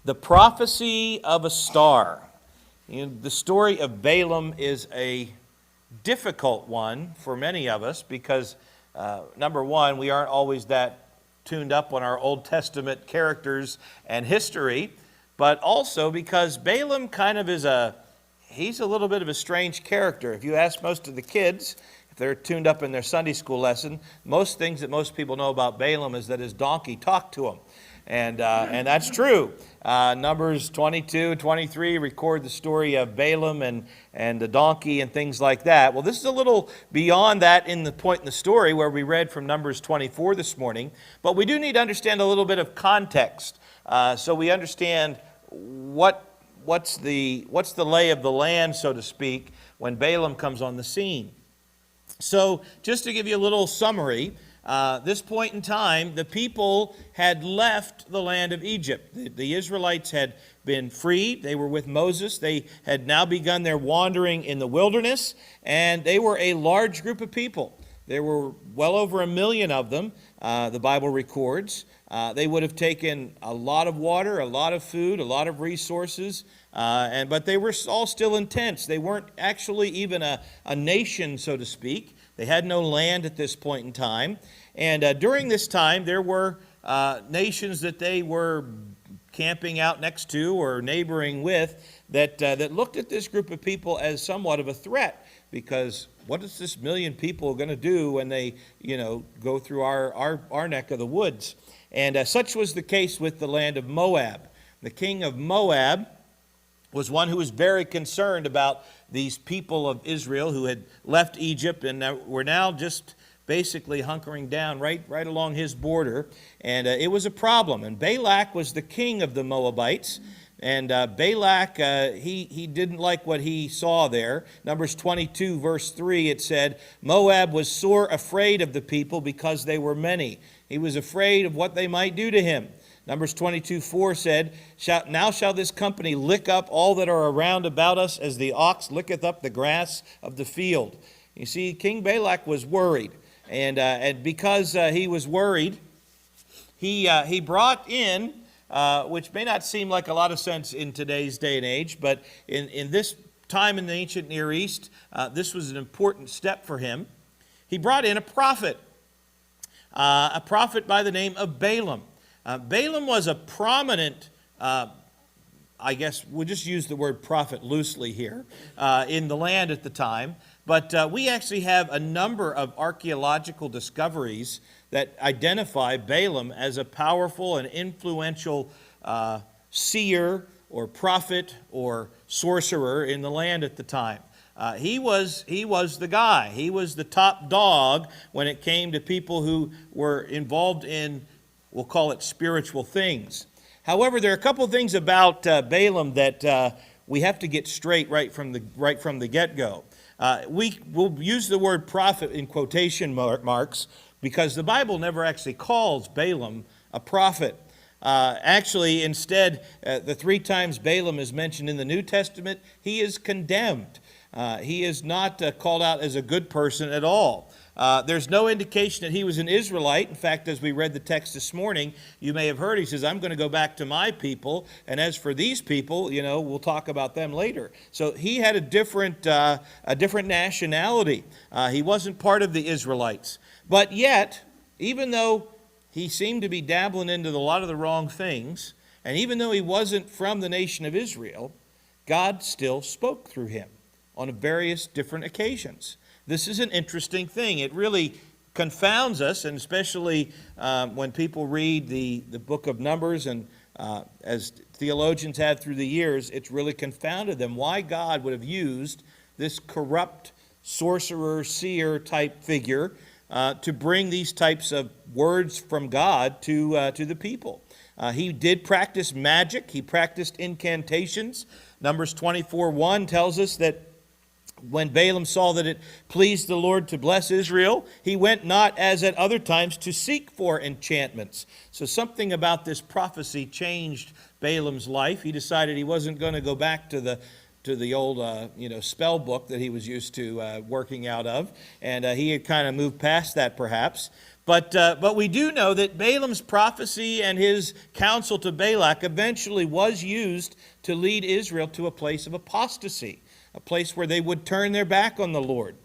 The prophecy of a star. The story of Balaam is a difficult one for many of us because, number one, we aren't always that tuned up on our Old Testament characters and history, but also because Balaam kind of he's a little bit of a strange character. If you ask most of the kids, if they're tuned up in their Sunday school lesson, most things that most people know about Balaam is that his donkey talked to him. And that's true. Numbers 22, 23 record the story of Balaam and the donkey and things like that. Well, this is a little beyond that in the point in the story where we read from Numbers 24 this morning. But we do need to understand a little bit of context so we understand what's the lay of the land, so to speak, when Balaam comes on the scene. So just to give you a little summary, this point in time, the people had left the land of Egypt. The Israelites had been freed. They were with Moses. They had now begun their wandering in the wilderness, and they were a large group of people. There were well over 1 million of them, the Bible records. They would have taken a lot of water, a lot of food, a lot of resources, but they were all still in tents. They weren't actually even a nation, so to speak. They had no land at this point in time. And during this time, there were nations that they were camping out next to or neighboring with that looked at this group of people as somewhat of a threat, because what is this 1 million people going to do when they, go through our neck of the woods? And such was the case with the land of Moab. The king of Moab was one who was very concerned about these people of Israel who had left Egypt and were now just basically hunkering down right along his border. And it was a problem. And Balak was the king of the Moabites. And Balak, he didn't like what he saw there. Numbers 22, verse 3, it said, Moab was sore afraid of the people because they were many. He was afraid of what they might do to him. Numbers 22:4 said, Now shall this company lick up all that are around about us as the ox licketh up the grass of the field. You see, King Balak was worried. And because he was worried, he brought in, which may not seem like a lot of sense in today's day and age, but in this time in the ancient Near East, this was an important step for him. He brought in a prophet by the name of Balaam. Balaam was a prominent, I guess we'll just use the word prophet loosely here, in the land at the time. But we actually have a number of archaeological discoveries that identify Balaam as a powerful and influential seer or prophet or sorcerer in the land at the time. He was the guy. He was the top dog when it came to people who were involved in, we'll call it, spiritual things. However, there are a couple things about Balaam that we have to get straight right from the get-go. We'll use the word prophet in quotation marks because the Bible never actually calls Balaam a prophet. Actually, instead, the 3 times Balaam is mentioned in the New Testament, he is condemned. He is not called out as a good person at all. There's no indication that he was an Israelite. In fact, as we read the text this morning, you may have heard he says, I'm going to go back to my people, and as for these people, we'll talk about them later. So he had a different nationality. He wasn't part of the Israelites. But yet, even though he seemed to be dabbling into a lot of the wrong things, and even though he wasn't from the nation of Israel, God still spoke through him on various different occasions. This is an interesting thing. It really confounds us, and especially when people read the book of Numbers, and as theologians have through the years, it's really confounded them why God would have used this corrupt sorcerer, seer type figure to bring these types of words from God to the people. He did practice magic. He practiced incantations. Numbers 24:1 tells us that when Balaam saw that it pleased the Lord to bless Israel, he went not as at other times to seek for enchantments. So something about this prophecy changed Balaam's life. He decided he wasn't going to go back to the old spell book that he was used to working out of, and he had kind of moved past that perhaps. But we do know that Balaam's prophecy and his counsel to Balak eventually was used to lead Israel to a place of apostasy, a place where they would turn their back on the Lord.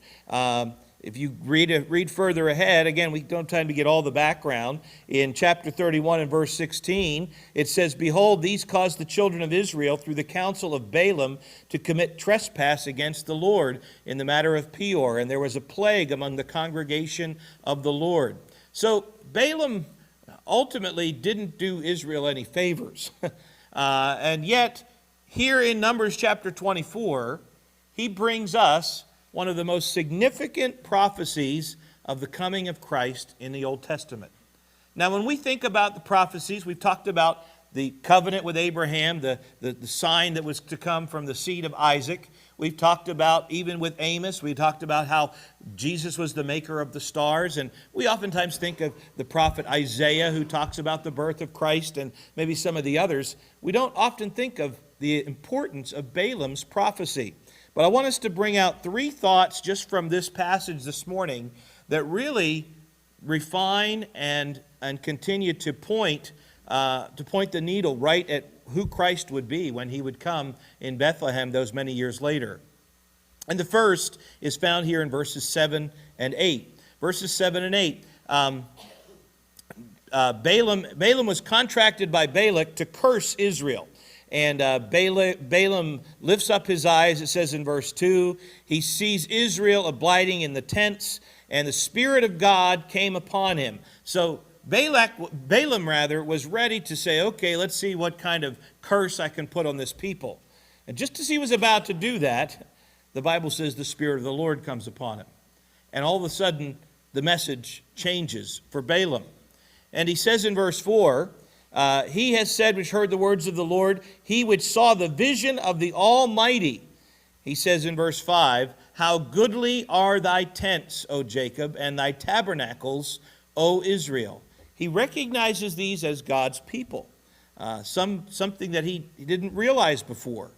If you read further ahead, again, we don't have time to get all the background. In chapter 31 and verse 16, it says, "Behold, these caused the children of Israel through the counsel of Balaam to commit trespass against the Lord in the matter of Peor, and there was a plague among the congregation of the Lord." So Balaam ultimately didn't do Israel any favors. And yet, here in Numbers chapter 24, he brings us one of the most significant prophecies of the coming of Christ in the Old Testament. Now, when we think about the prophecies, we've talked about the covenant with Abraham, the sign that was to come from the seed of Isaac. We've talked about, even with Amos, we talked about how Jesus was the maker of the stars. And we oftentimes think of the prophet Isaiah, who talks about the birth of Christ, and maybe some of the others. We don't often think of the importance of Balaam's prophecy. But I want us to bring out three thoughts just from this passage this morning that really refine and continue to point the needle right at who Christ would be when he would come in Bethlehem those many years later. And the first is found here in verses 7 and 8. Verses 7 and 8. Balaam was contracted by Balak to curse Israel. And Balaam lifts up his eyes, it says in verse 2. He sees Israel abiding in the tents, and the Spirit of God came upon him. So Balaam was ready to say, okay, let's see what kind of curse I can put on this people. And just as he was about to do that, the Bible says the Spirit of the Lord comes upon him. And all of a sudden, the message changes for Balaam. And he says in verse 4, he has said, which heard the words of the Lord, he which saw the vision of the Almighty. He says in verse 5, how goodly are thy tents, O Jacob, and thy tabernacles, O Israel. He recognizes these as God's people, something that he didn't realize before.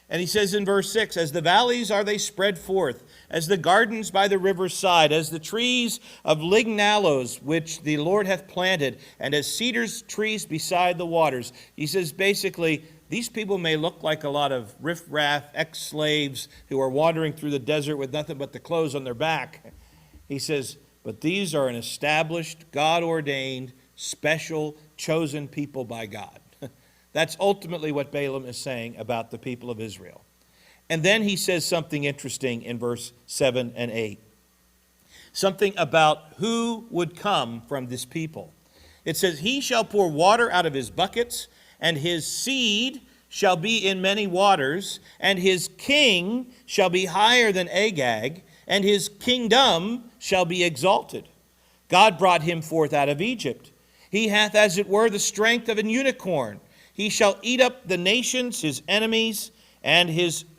And he says in verse 6, as the valleys are they spread forth, as the gardens by the river's side, as the trees of lignaloes which the Lord hath planted, and as cedars trees beside the waters. He says basically, these people may look like a lot of riffraff ex-slaves who are wandering through the desert with nothing but the clothes on their back. He says, but these are an established, God-ordained, special, chosen people by God. That's ultimately what Balaam is saying about the people of Israel. And then he says something interesting in verse 7 and 8. Something about who would come from this people. It says, he shall pour water out of his buckets, and his seed shall be in many waters, and his king shall be higher than Agag, and his kingdom shall be exalted. God brought him forth out of Egypt. He hath, as it were, the strength of an unicorn. He shall eat up the nations, his enemies, and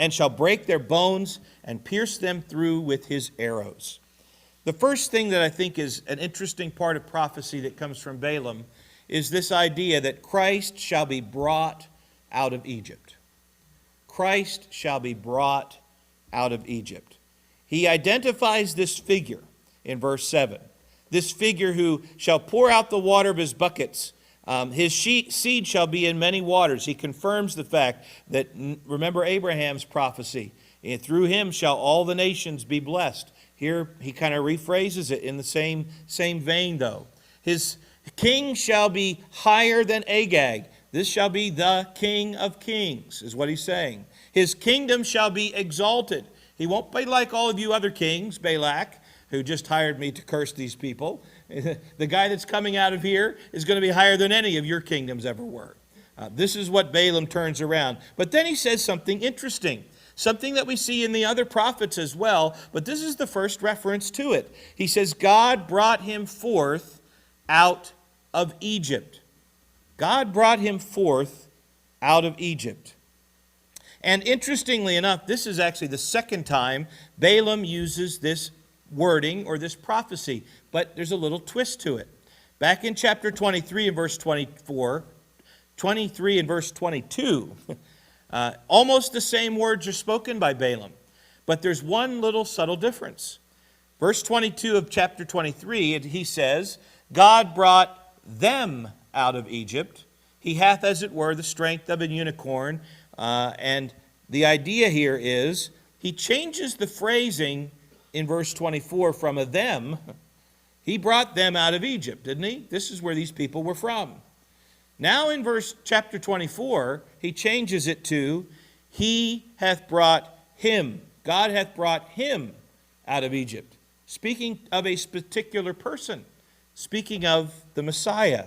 shall break their bones and pierce them through with his arrows. The first thing that I think is an interesting part of prophecy that comes from Balaam is this idea that Christ shall be brought out of Egypt. Christ shall be brought out of Egypt. He identifies this figure in verse 7. This figure who shall pour out the water of his buckets. His seed shall be in many waters. He confirms the fact that, remember Abraham's prophecy, and through him shall all the nations be blessed. Here he kind of rephrases it in the same vein though. His king shall be higher than Agag. This shall be the King of Kings, is what he's saying. His kingdom shall be exalted. He won't be like all of you other kings, Balak, who just hired me to curse these people. The guy that's coming out of here is going to be higher than any of your kingdoms ever were. This is what Balaam turns around. But then he says something interesting, something that we see in the other prophets as well, but this is the first reference to it. He says, God brought him forth out of Egypt. God brought him forth out of Egypt. And interestingly enough, this is actually the second time Balaam uses this wording or this prophecy, but there's a little twist to it. Back in chapter 23 and verse 24, 23 and verse 22, almost the same words are spoken by Balaam, but there's one little subtle difference. Verse 22 of chapter 23, he says, God brought them out of Egypt. He hath, as it were, the strength of a unicorn. And the idea here is he changes the phrasing in verse 24 from a them. He brought them out of Egypt, didn't he? This is where these people were from. Now in chapter 24, he changes it to he hath brought him. God hath brought him out of Egypt. Speaking of a particular person. Speaking of the Messiah.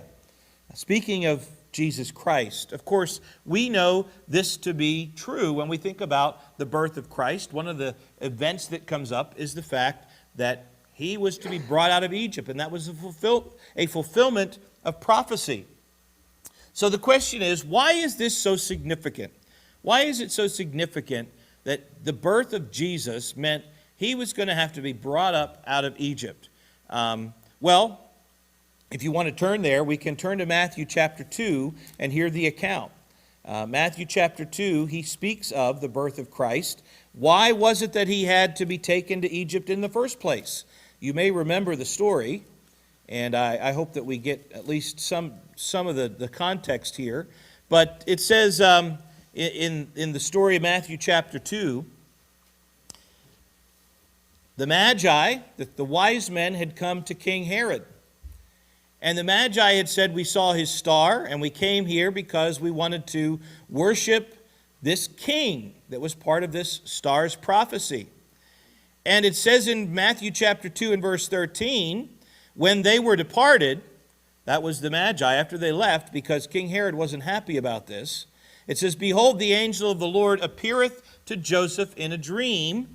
Speaking of Jesus Christ. Of course, we know this to be true when we think about the birth of Christ. One of the events that comes up is the fact that he was to be brought out of Egypt, and that was a fulfillment of prophecy. So the question is, why is this so significant? Why is it so significant that the birth of Jesus meant he was going to have to be brought up out of Egypt? Well, if you want to turn there, we can turn to Matthew chapter 2 and hear the account. Matthew chapter 2, he speaks of the birth of Christ. Why was it that he had to be taken to Egypt in the first place? You may remember the story, and I hope that we get at least some of the context here. But it says in the story of Matthew chapter 2, the Magi, the wise men, had come to King Herod. And the Magi had said, we saw his star, and we came here because we wanted to worship this king that was part of this star's prophecy. And it says in Matthew chapter 2 and verse 13, when they were departed, that was the Magi, after they left, because King Herod wasn't happy about this, it says, behold, the angel of the Lord appeareth to Joseph in a dream,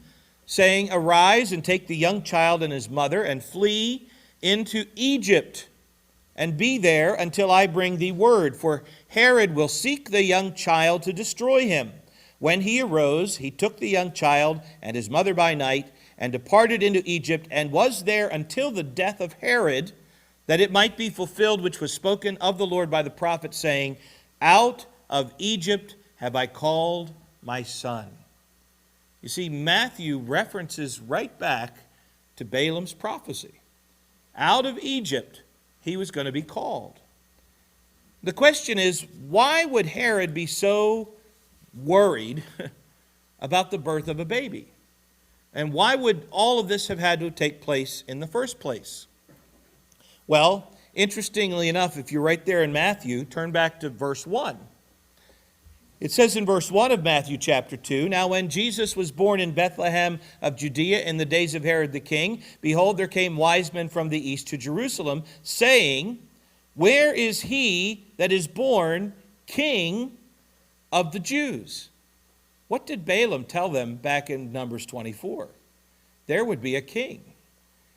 saying, arise and take the young child and his mother, and flee into Egypt, and be there until I bring thee word. For Herod will seek the young child to destroy him. When he arose, he took the young child and his mother by night, and departed into Egypt, and was there until the death of Herod, that it might be fulfilled which was spoken of the Lord by the prophet, saying, out of Egypt have I called my son. You see, Matthew references right back to Balaam's prophecy. Out of Egypt, he was going to be called. The question is, why would Herod be so worried about the birth of a baby? And why would all of this have had to take place in the first place? Well, interestingly enough, if you're right there in Matthew, turn back to verse 1. It says in verse 1 of Matthew chapter 2, now when Jesus was born in Bethlehem of Judea in the days of Herod the king, behold, there came wise men from the east to Jerusalem, saying, where is he that is born King of the Jews? What did Balaam tell them back in Numbers 24? There would be a king,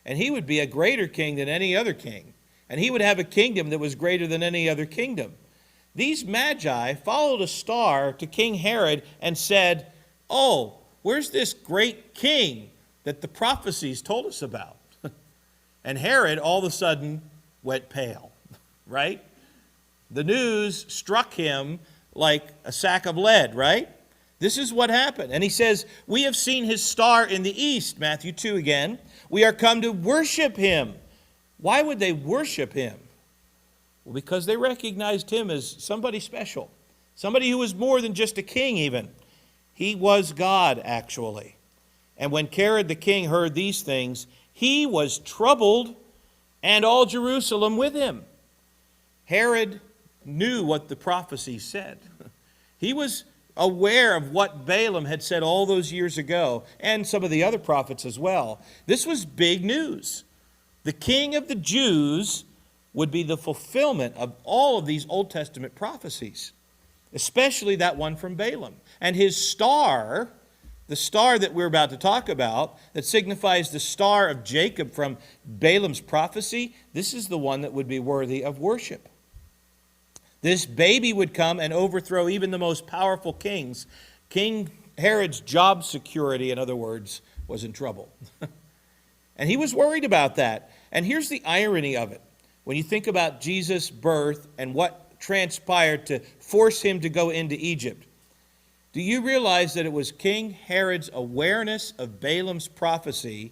and he would be a greater king than any other king, and he would have a kingdom that was greater than any other kingdom. These Magi followed a star to King Herod and said, oh, where's this great king that the prophecies told us about? And Herod all of a sudden went pale, right? The news struck him like a sack of lead, right? This is what happened. And he says, we have seen his star in the east, Matthew 2 again. We are come to worship him. Why would they worship him? Well, because they recognized him as somebody special, somebody who was more than just a king even. He was God, actually. And when Herod the king heard these things, he was troubled, and all Jerusalem with him. Herod knew what the prophecy said. He was aware of what Balaam had said all those years ago, and some of the other prophets as well. This was big news. The king of the Jews would be the fulfillment of all of these Old Testament prophecies, especially that one from Balaam. And his star, the star that we're about to talk about, that signifies the star of Jacob from Balaam's prophecy, this is the one that would be worthy of worship. This baby would come and overthrow even the most powerful kings. King Herod's job security, in other words, was in trouble. And he was worried about that. And here's the irony of it. When you think about Jesus' birth and what transpired to force him to go into Egypt, do you realize that it was King Herod's awareness of Balaam's prophecy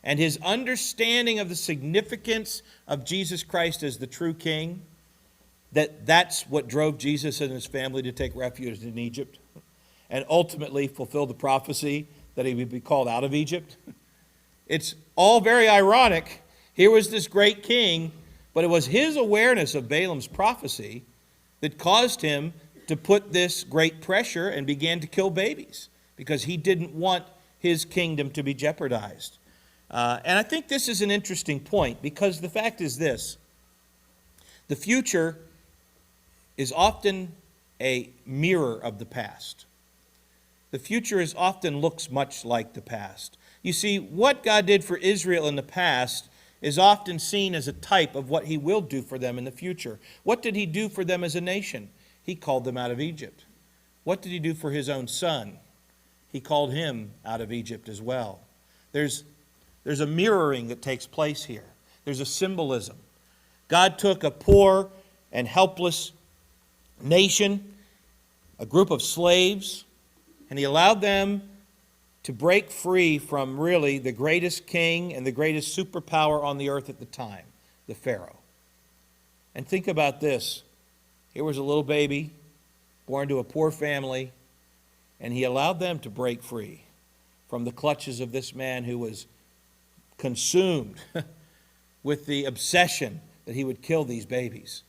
and his understanding of the significance of Jesus Christ as the true king, that's what drove Jesus and his family to take refuge in Egypt and ultimately fulfill the prophecy that he would be called out of Egypt. It's all very ironic. Here was this great king, but it was his awareness of Balaam's prophecy that caused him to put this great pressure and began to kill babies because he didn't want his kingdom to be jeopardized. And I think this is an interesting point because the fact is this: the future is often a mirror of the past. The future often looks much like the past. You see, what God did for Israel in the past is often seen as a type of what he will do for them in the future. What did he do for them as a nation? He called them out of Egypt. What did he do for his own son? He called him out of Egypt as well. There's a mirroring that takes place here. There's a symbolism. God took a poor and helpless nation, a group of slaves, and he allowed them to break free from really the greatest king and the greatest superpower on the earth at the time, the Pharaoh. And think about this. Here was a little baby born to a poor family, and he allowed them to break free from the clutches of this man who was consumed with the obsession that he would kill these babies.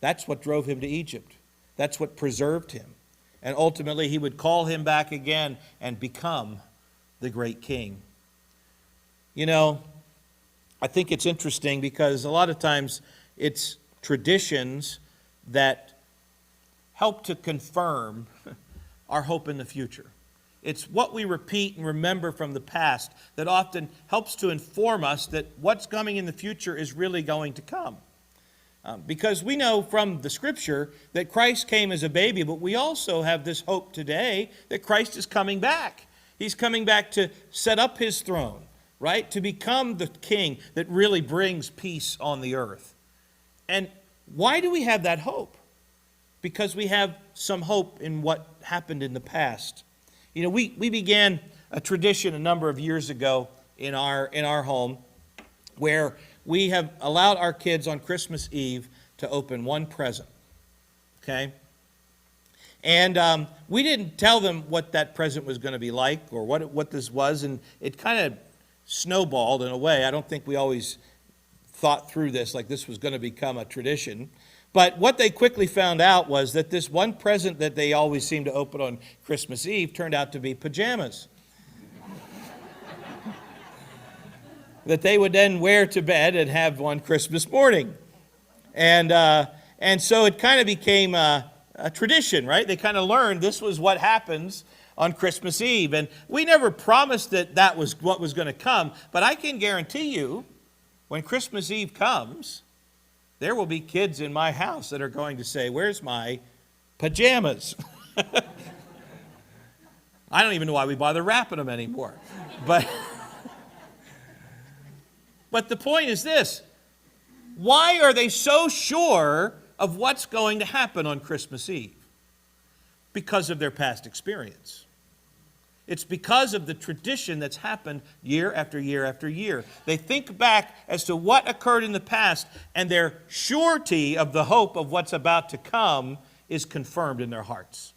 That's what drove him to Egypt. That's what preserved him. And ultimately, he would call him back again and become the great king. You know, I think it's interesting because a lot of times it's traditions that help to confirm our hope in the future. It's what we repeat and remember from the past that often helps to inform us that what's coming in the future is really going to come. Because we know from the Scripture that Christ came as a baby, but we also have this hope today that Christ is coming back. He's coming back to set up his throne, right? To become the king that really brings peace on the earth. And why do we have that hope? Because we have some hope in what happened in the past. You know, we began a tradition a number of years ago in our home where we have allowed our kids on Christmas Eve to open one present, okay? And we didn't tell them what that present was going to be like or what this was, and it kind of snowballed in a way. I don't think we always thought through this like this was going to become a tradition. But what they quickly found out was that this one present that they always seemed to open on Christmas Eve turned out to be pajamas that they would then wear to bed and have on Christmas morning. And so it kind of became a tradition, right? They kind of learned this was what happens on Christmas Eve. And we never promised that that was what was going to come, but I can guarantee you when Christmas Eve comes, there will be kids in my house that are going to say, "Where's my pajamas?" I don't even know why we bother wrapping them anymore. But the point is this: why are they so sure of what's going to happen on Christmas Eve? Because of their past experience. It's because of the tradition that's happened year after year after year. They think back as to what occurred in the past, and their surety of the hope of what's about to come is confirmed in their hearts.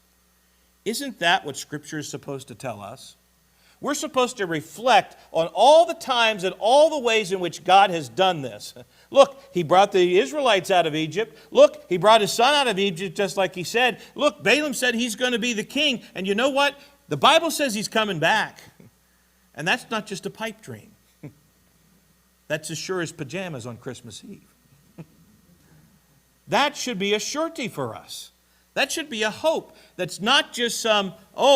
Isn't that what Scripture is supposed to tell us? We're supposed to reflect on all the times and all the ways in which God has done this. Look, he brought the Israelites out of Egypt. Look, he brought his son out of Egypt just like he said. Look, Balaam said he's going to be the king. And you know what? The Bible says he's coming back. And that's not just a pipe dream. That's as sure as pajamas on Christmas Eve. That should be a surety for us. That should be a hope. That's not just some,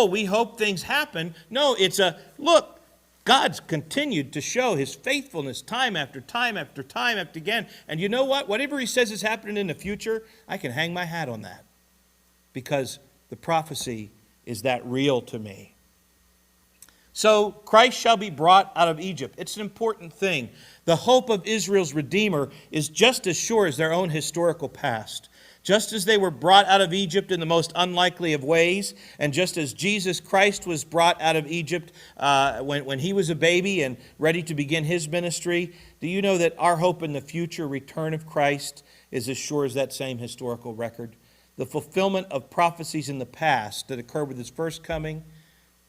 we hope things happen. No, it's a, look, God's continued to show his faithfulness time after time after time after again. And you know what? Whatever he says is happening in the future, I can hang my hat on that. Because the prophecy is that real to me. So Christ shall be brought out of Egypt. It's an important thing. The hope of Israel's Redeemer is just as sure as their own historical past. Just as they were brought out of Egypt in the most unlikely of ways, and just as Jesus Christ was brought out of Egypt when he was a baby and ready to begin his ministry, do you know that our hope in the future return of Christ is as sure as that same historical record? The fulfillment of prophecies in the past that occurred with his first coming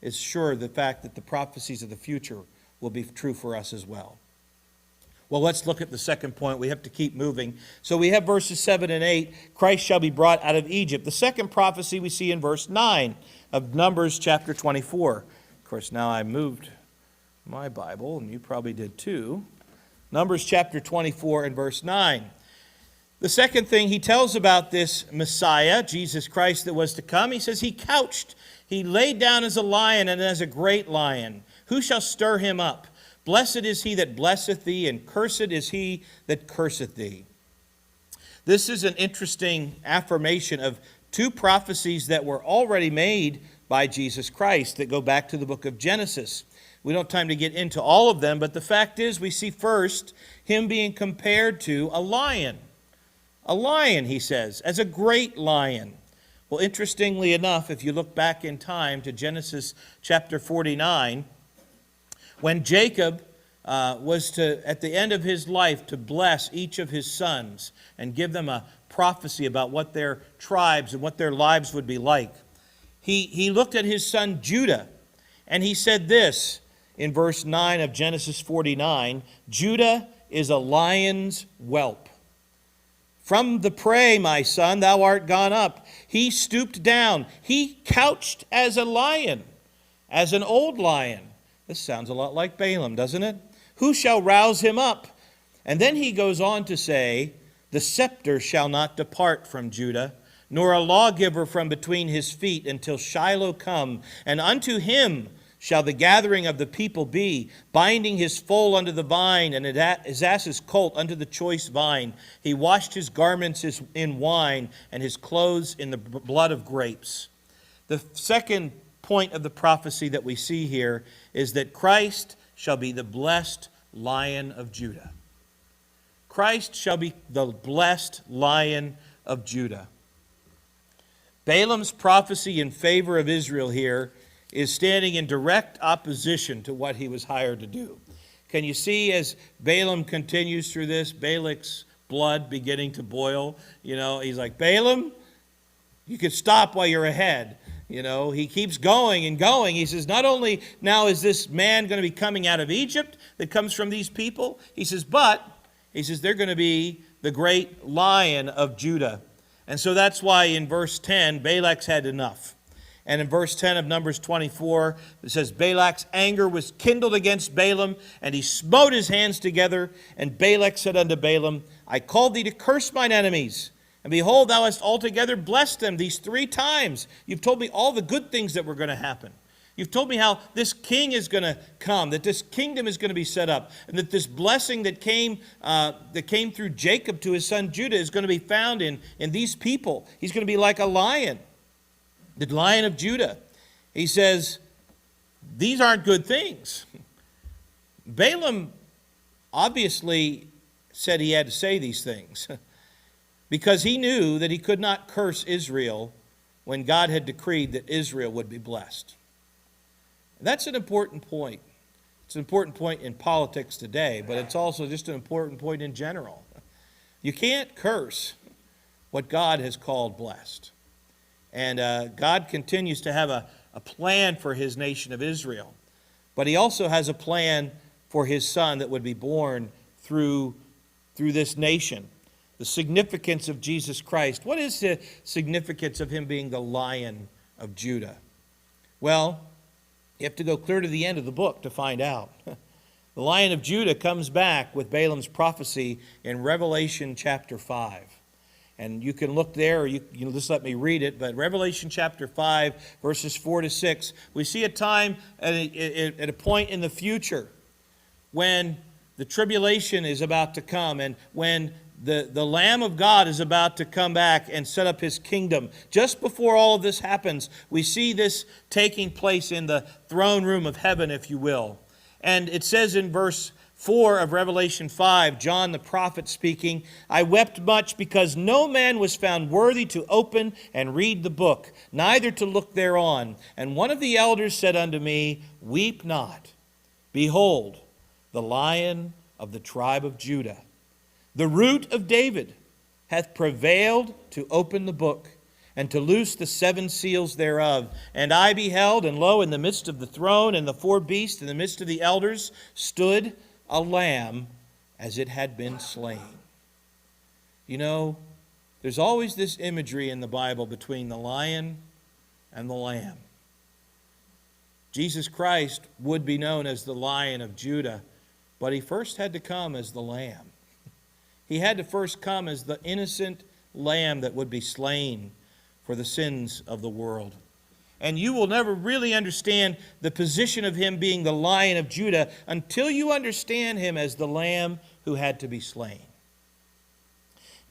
is sure the fact that the prophecies of the future will be true for us as well. Well, let's look at the second point. We have to keep moving. So we have verses 7 and 8. Christ shall be brought out of Egypt. The second prophecy we see in verse 9 of Numbers chapter 24. Of course, now I moved my Bible, and you probably did too. Numbers chapter 24 and verse 9. The second thing he tells about this Messiah, Jesus Christ, that was to come, he says, he laid down as a lion and as a great lion. Who shall stir him up? Blessed is he that blesseth thee, and cursed is he that curseth thee. This is an interesting affirmation of two prophecies that were already made by Jesus Christ that go back to the book of Genesis. We don't have time to get into all of them, but the fact is we see first him being compared to a lion. A lion, he says, as a great lion. Well, interestingly enough, if you look back in time to Genesis chapter 49, when Jacob was to, at the end of his life, to bless each of his sons and give them a prophecy about what their tribes and what their lives would be like, he looked at his son Judah, and he said this in verse 9 of Genesis 49, Judah is a lion's whelp. From the prey, my son, thou art gone up. He stooped down. He couched as a lion, as an old lion. This sounds a lot like Balaam, doesn't it? Who shall rouse him up? And then he goes on to say, the scepter shall not depart from Judah, nor a lawgiver from between his feet until Shiloh come. And unto him shall the gathering of the people be, binding his foal unto the vine, and his ass's colt unto the choice vine. He washed his garments in wine, and his clothes in the blood of grapes. The second point of the prophecy that we see here is that Christ shall be the blessed Lion of Judah. Christ shall be the blessed Lion of Judah. Balaam's prophecy in favor of Israel here is standing in direct opposition to what he was hired to do. Can you see as Balaam continues through this, Balak's blood beginning to boil? You know, he's like, Balaam, you could stop while you're ahead. You know, he keeps going and going. He says, not only now is this man going to be coming out of Egypt that comes from these people, he says, but, he says, they're going to be the great Lion of Judah. And so that's why in verse 10, Balak's had enough. And in verse 10 of Numbers 24, it says, Balak's anger was kindled against Balaam, and he smote his hands together. And Balak said unto Balaam, I called thee to curse mine enemies. And behold, thou hast altogether blessed them these 3 times. You've told me all the good things that were going to happen. You've told me how this king is going to come, that this kingdom is going to be set up, and that this blessing that came through Jacob to his son Judah is going to be found in these people. He's going to be like a lion, the Lion of Judah. He says, these aren't good things. Balaam obviously said he had to say these things because he knew that he could not curse Israel when God had decreed that Israel would be blessed. That's an important point. It's an important point in politics today, but it's also just an important point in general. You can't curse what God has called blessed. And God continues to have a plan for his nation of Israel. But he also has a plan for his son that would be born through this nation. The significance of Jesus Christ. What is the significance of him being the Lion of Judah? Well, you have to go clear to the end of the book to find out. The Lion of Judah comes back with Balaam's prophecy in Revelation chapter 5. And you can look there, or you can just let me read it. But Revelation chapter 5, verses 4 to 6, we see a time at a point in the future when the tribulation is about to come and when the Lamb of God is about to come back and set up his kingdom. Just before all of this happens, we see this taking place in the throne room of heaven, if you will. And it says in verse 4 of Revelation 5, John the prophet speaking, I wept much because no man was found worthy to open and read the book, neither to look thereon. And one of the elders said unto me, Weep not. Behold, the Lion of the tribe of Judah, the Root of David, hath prevailed to open the book and to loose the 7 seals thereof. And I beheld, and lo, in the midst of the throne and the 4 beasts, in the midst of the elders, stood a lamb as it had been slain. You know, there's always this imagery in the Bible between the lion and the lamb. Jesus Christ would be known as the Lion of Judah, but he first had to come as the lamb. He had to first come as the innocent lamb that would be slain for the sins of the world. And you will never really understand the position of him being the Lion of Judah until you understand him as the lamb who had to be slain.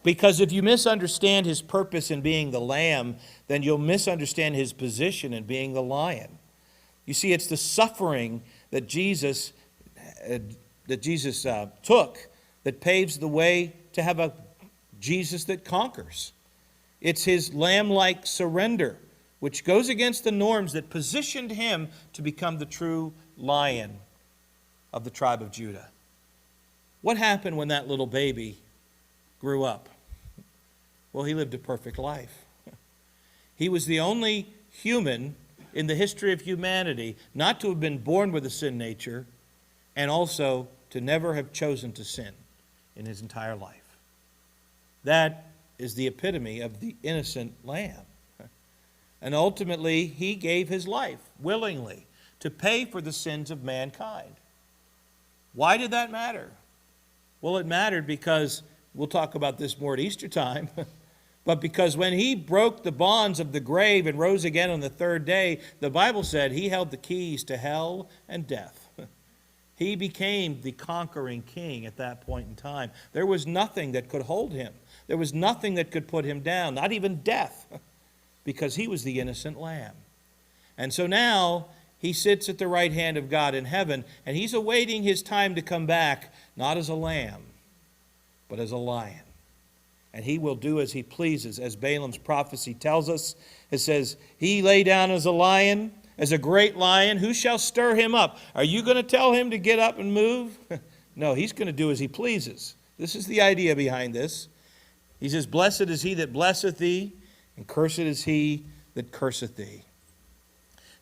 Because if you misunderstand his purpose in being the lamb, then you'll misunderstand his position in being the lion. You see, it's the suffering that Jesus took that paves the way to have a Jesus that conquers. It's his lamb-like surrender, which goes against the norms that positioned him to become the true Lion of the tribe of Judah. What happened when that little baby grew up? Well, he lived a perfect life. He was the only human in the history of humanity not to have been born with a sin nature and also to never have chosen to sin in his entire life. That is the epitome of the innocent lamb. And ultimately, he gave his life willingly to pay for the sins of mankind. Why did that matter? Well, it mattered because, we'll talk about this more at Easter time, but because when he broke the bonds of the grave and rose again on the 3rd day, the Bible said he held the keys to hell and death. He became the conquering king at that point in time. There was nothing that could hold him. There was nothing that could put him down, not even death, because he was the innocent lamb. And so now he sits at the right hand of God in heaven, and he's awaiting his time to come back, not as a lamb, but as a lion. And he will do as he pleases, as Balaam's prophecy tells us. It says, he lay down as a lion, as a great lion. Who shall stir him up? Are you going to tell him to get up and move? No, he's going to do as he pleases. This is the idea behind this. He says, blessed is he that blesseth thee, and cursed is he that curseth thee.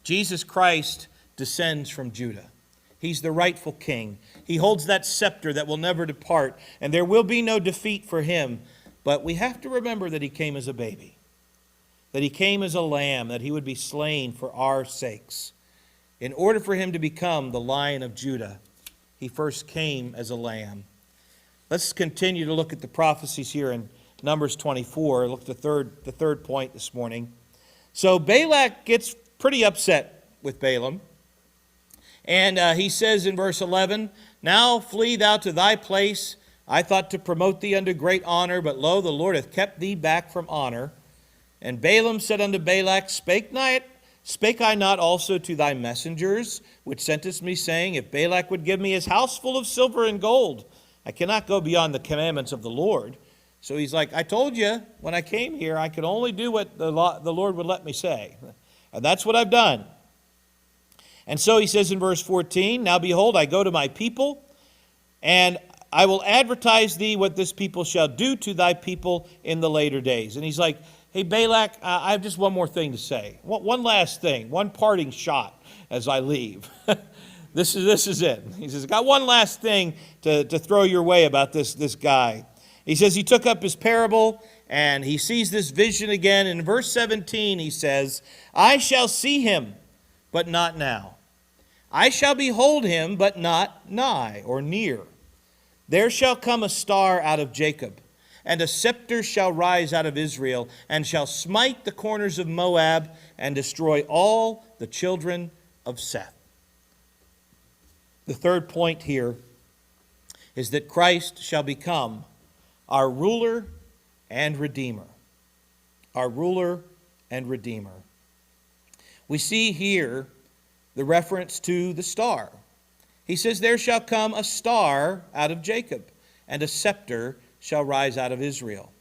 Jesus Christ descends from Judah. He's the rightful king. He holds that scepter that will never depart, and there will be no defeat for him. But we have to remember that he came as a baby, that he came as a lamb, that he would be slain for our sakes. In order for him to become the Lion of Judah, he first came as a lamb. Let's continue to look at the prophecies here in Numbers 24. Look at the third point this morning. So Balak gets pretty upset with Balaam. And he says in verse 11, now flee thou to thy place. I thought to promote thee unto great honor, but lo, the Lord hath kept thee back from honor. And Balaam said unto Balak, Spake I not also to thy messengers, which sentest me, saying, If Balak would give me his house full of silver and gold, I cannot go beyond the commandments of the Lord. So he's like, I told you when I came here, I could only do what the Lord would let me say. And that's what I've done. And so he says in verse 14, Now behold, I go to my people, and I will advertise thee what this people shall do to thy people in the later days. And he's like, hey, Balak, I have just one more thing to say. One last thing, one parting shot as I leave. This is it. He says, got one last thing to throw your way about this guy. He says he took up his parable, and he sees this vision again. In verse 17, he says, I shall see him, but not now. I shall behold him, but not nigh or near. There shall come a star out of Jacob, and a scepter shall rise out of Israel, and shall smite the corners of Moab, and destroy all the children of Seth. The third point here is that Christ shall become our ruler and redeemer. Our ruler and redeemer. We see here the reference to the star. He says, there shall come a star out of Jacob, and a scepter shall rise out of Israel.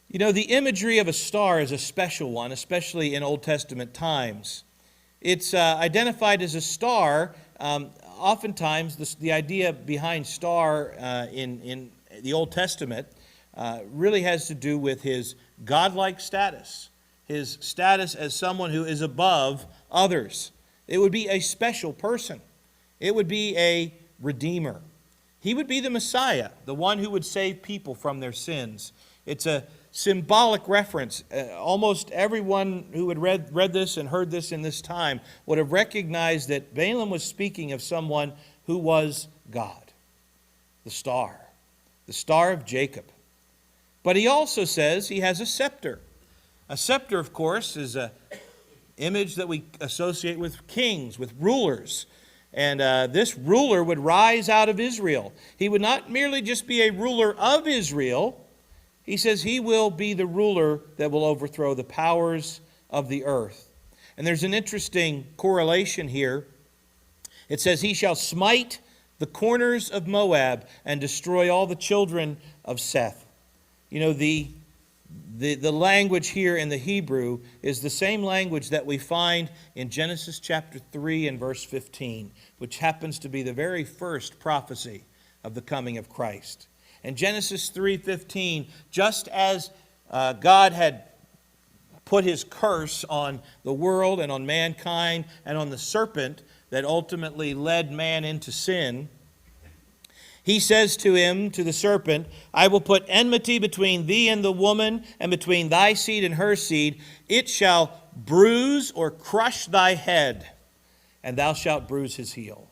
You know, the imagery of a star is a special one, especially in Old Testament times. It's identified as a star. Oftentimes, the idea behind star in the Old Testament really has to do with his godlike status, his status as someone who is above others. It would be a special person. It would be a redeemer. He would be the Messiah, the one who would save people from their sins. It's a symbolic reference. Almost everyone who had read this and heard this in this time would have recognized that Balaam was speaking of someone who was God, the star of Jacob. But he also says he has a scepter. A scepter, of course, is an image that we associate with kings, with rulers. And this ruler would rise out of Israel. He would not merely just be a ruler of Israel. He says he will be the ruler that will overthrow the powers of the earth. And there's an interesting correlation here. It says, he shall smite the corners of Moab and destroy all the children of Seth. You know, the language here in the Hebrew is the same language that we find in Genesis chapter 3 and verse 15, which happens to be the very first prophecy of the coming of Christ. In Genesis 3:15, just as God had put his curse on the world and on mankind and on the serpent that ultimately led man into sin, he says to the serpent, I will put enmity between thee and the woman, and between thy seed and her seed. It shall bruise or crush thy head, and thou shalt bruise his heel.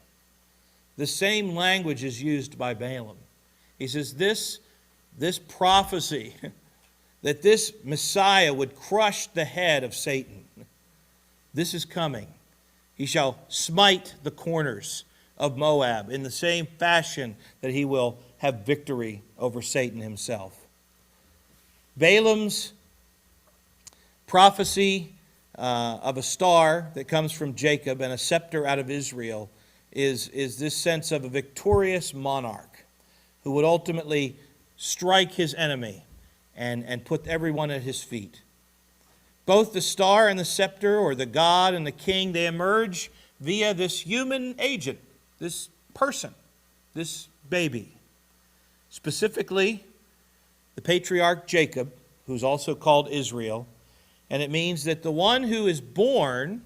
The same language is used by Balaam. He says this prophecy that this Messiah would crush the head of Satan, this is coming. He shall smite the corners of Moab in the same fashion that he will have victory over Satan himself. Balaam's prophecy of a star that comes from Jacob and a scepter out of Israel is this sense of a victorious monarch who would ultimately strike his enemy and put everyone at his feet. Both the star and the scepter, or the God and the king, they emerge via this human agent, this person, this baby. Specifically, the patriarch Jacob, who's also called Israel. And it means that the one who is born,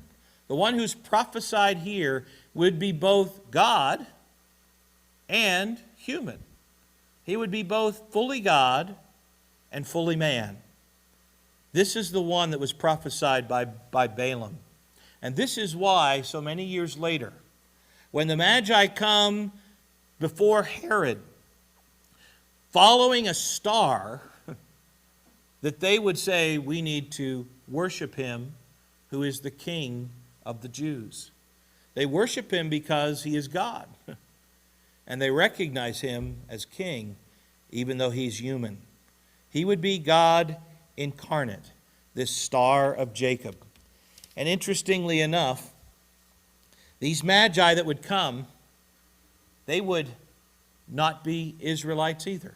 the one who's prophesied here, would be both God and human. He would be both fully God and fully man. This is the one that was prophesied by Balaam. And this is why, so many years later, when the Magi come before Herod, following a star, that they would say, we need to worship him who is the King of the Jews. They worship him because he is God. And they recognize him as king, even though he's human. He would be God incarnate, this star of Jacob. And interestingly enough, these magi that would come, they would not be Israelites either.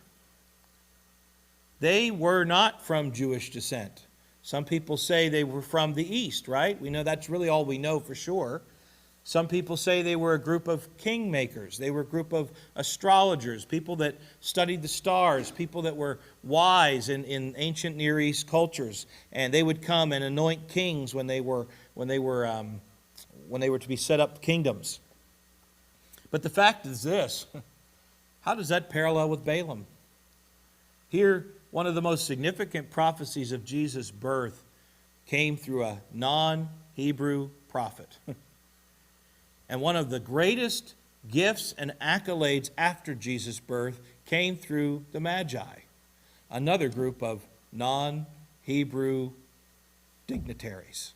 They were not from Jewish descent. Some people say they were from the east, right? We know that's really all we know for sure. Some people say they were a group of kingmakers. They were a group of astrologers, people that studied the stars, people that were wise in ancient Near East cultures. And they would come and anoint kings when they were to be set up kingdoms. But the fact is this: how does that parallel with Balaam? Here, one of the most significant prophecies of Jesus' birth came through a non-Hebrew prophet. And one of the greatest gifts and accolades after Jesus' birth came through the Magi, another group of non-Hebrew dignitaries.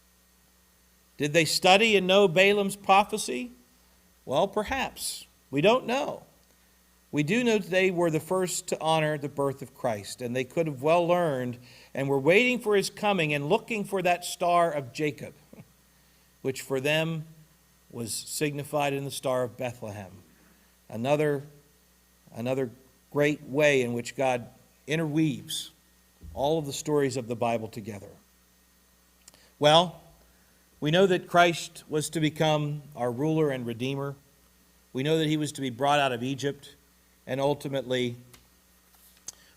Did they study and know Balaam's prophecy? Well, perhaps. We don't know. We do know that they were the first to honor the birth of Christ, and they could have well learned and were waiting for his coming and looking for that star of Jacob, which for them was signified in the Star of Bethlehem. Another great way in which God interweaves all of the stories of the Bible together. Well, we know that Christ was to become our ruler and redeemer. We know that he was to be brought out of Egypt. And ultimately,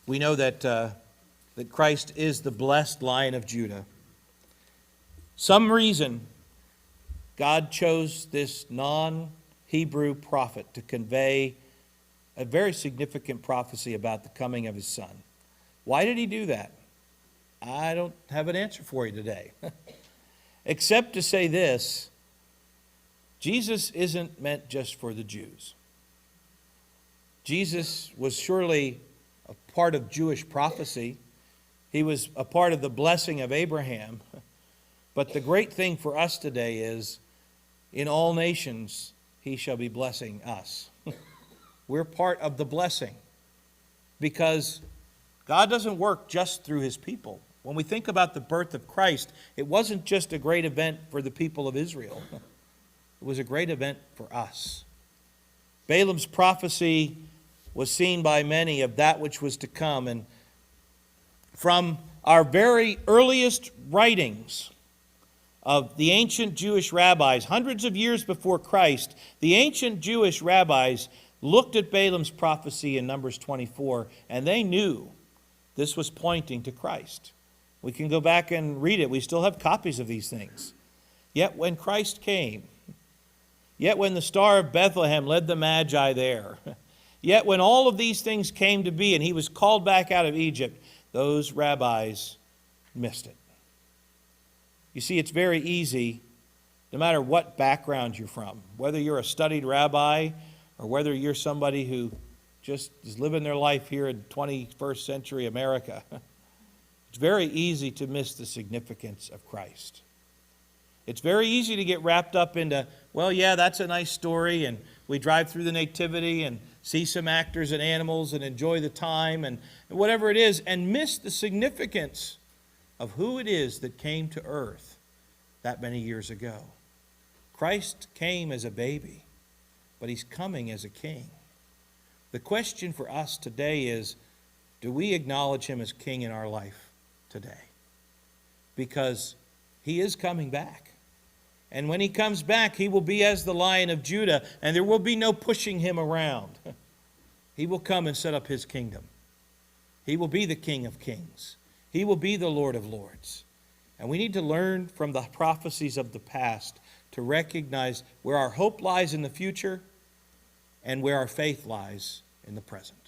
we know that Christ is the blessed Lion of Judah. Some reason God chose this non-Hebrew prophet to convey a very significant prophecy about the coming of his son. Why did he do that? I don't have an answer for you today. Except to say this: Jesus isn't meant just for the Jews. Jesus was surely a part of Jewish prophecy. He was a part of the blessing of Abraham. But the great thing for us today is, in all nations he shall be blessing us. We're part of the blessing, because God doesn't work just through his people. When we think about the birth of Christ, it wasn't just a great event for the people of Israel. It was a great event for us. Balaam's prophecy was seen by many of that which was to come. And from our very earliest writings of the ancient Jewish rabbis, hundreds of years before Christ, the ancient Jewish rabbis looked at Balaam's prophecy in Numbers 24, and they knew this was pointing to Christ. We can go back and read it. We still have copies of these things. Yet when Christ came, yet when the Star of Bethlehem led the Magi there, yet when all of these things came to be and he was called back out of Egypt, those rabbis missed it. You see, it's very easy, no matter what background you're from, whether you're a studied rabbi or whether you're somebody who just is living their life here in 21st century America, it's very easy to miss the significance of Christ. It's very easy to get wrapped up into, well, yeah, that's a nice story, and we drive through the nativity and see some actors and animals and enjoy the time and whatever it is, and miss the significance of who it is that came to earth that many years ago. Christ came as a baby, but he's coming as a king. The question for us today is, do we acknowledge him as king in our life today? Because he is coming back. And when he comes back, he will be as the Lion of Judah, and there will be no pushing him around. He will come and set up his kingdom. He will be the King of Kings. He will be the Lord of Lords. And we need to learn from the prophecies of the past to recognize where our hope lies in the future and where our faith lies in the present.